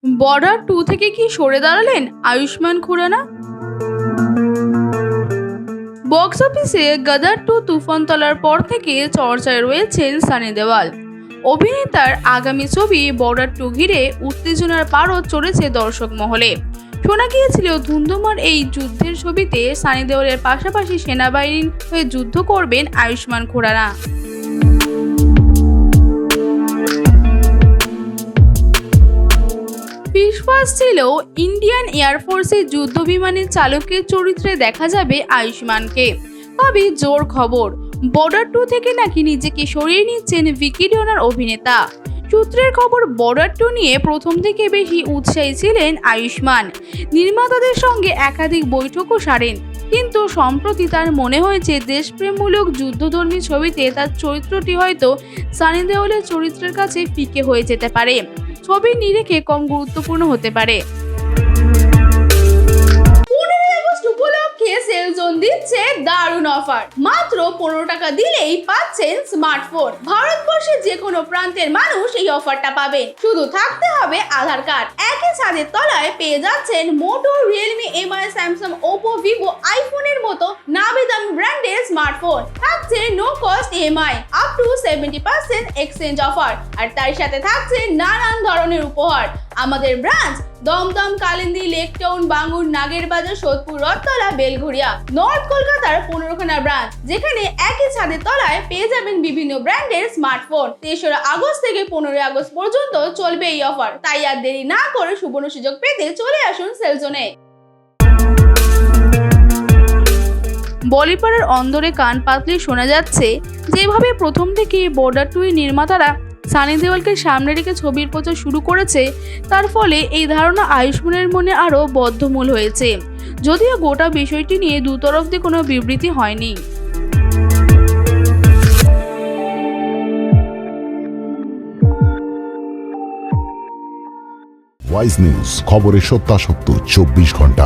Border 2 থেকে কি সরে দাঁড়ালেন আয়ুষ্মান খুরানা? বক্স অফিসে গদার 2 তুফান তলার পর থেকে চর্চায় রয়েছেন সানি দেওয়াল। অভিনেতার আগামী ছবি বর্ডার 2 ঘিরে উত্তেজনার পারদ চড়েছে দর্শক মহলে। শোনা গিয়েছিল ধুন্ধুমার এই যুদ্ধের ছবিতে সানি দেওয়ালের পাশাপাশি সেনাবাহিনীর হয়ে যুদ্ধ করবেন আয়ুষ্মান খুরানা। বিশ্বাস ছিল ইন্ডিয়ান এয়ারফোর্সের যুদ্ধ বিমানের চালকের চরিত্রে দেখা যাবে আয়ুষ্মানকে। তবে জোর খবর, বর্ডার 2 থেকে নাকি নিজেকে সরিয়ে নিচ্ছেন ভিকি ডোনার অভিনেতা। সূত্রের খবর, বর্ডার 2 নিয়ে প্রথম থেকে বেশি উৎসাহী ছিলেন আয়ুষ্মান। নির্মাতাদের সঙ্গে একাধিক বৈঠকও সারেন, কিন্তু সম্প্রতি তার মনে হয়েছে দেশপ্রেমমূলক যুদ্ধধর্মী ছবিতে তার চরিত্রটি হয়তো সানি দেওয়ালের চরিত্রের কাছে ফিকে হয়ে যেতে পারে। ছবির নিরিখে কম গুরুত্বপূর্ণ হতে পারে। 15 আগস্ট উপলক্ষে সেলজোন দিচ্ছে দারুণ অফার। মাত্র 15 টাকা দিলেই পাচ্ছেন স্মার্টফোন। ভারতবর্ষের যে কোনো প্রান্তের মানুষ এই অফারটা পাবেন। শুধু থাকতে হবে আধার কার্ড। একই ছাদের তলায় পেয়ে যাচ্ছেন Moto, Realme, Mi, Samsung, Oppo, Vivo, আইফোনের মতো নামি দামি ব্র্যান্ডের স্মার্টফোন। থাকছে no cost EMI, up to 70% exchange offer, আর তার সাথে থাকছে নানান ধরনের উপহার। আমাদের ব্রাঞ্চ দমদম, কালিন্দী, লেকটাউন, বাঙ্গুর, নাগেরবাজার, সোদপুর, রথতলা, বেলঘরিয়া। নর্থ কলকাতার 15খানা ব্রাঞ্চ, যেখানে একই ছাদের তলায় পেয়ে যাবেন বিভিন্ন ব্র্যান্ডের স্মার্টফোন। 3রা আগস্ট থেকে 15 আগস্ট পর্যন্ত চলবে এই অফার। তাই আর দেরি না করে সুবর্ণ সুযোগ পেতে চলে আসুন সেলজোনে। বলিপাড়ার অন্দরে কান পাতলে শোনা যাচ্ছে, যেভাবে প্রথম থেকে বর্ডার 2 এর নির্মাতারা সানি দেওয়ালকে সামনে রেখে ছবির প্রচার শুরু করেছে, তার ফলে এই ধারণা আয়ুষ্মানের মনে আরও বদ্ধমূল হয়েছে। যদিও গোটা বিষয়টি নিয়ে দুতরফ দিয়ে কোনো বিবৃতি হয়নি। ওয়াইজ নিউজ, খবরের সত্যাসত্য 24 ঘন্টা।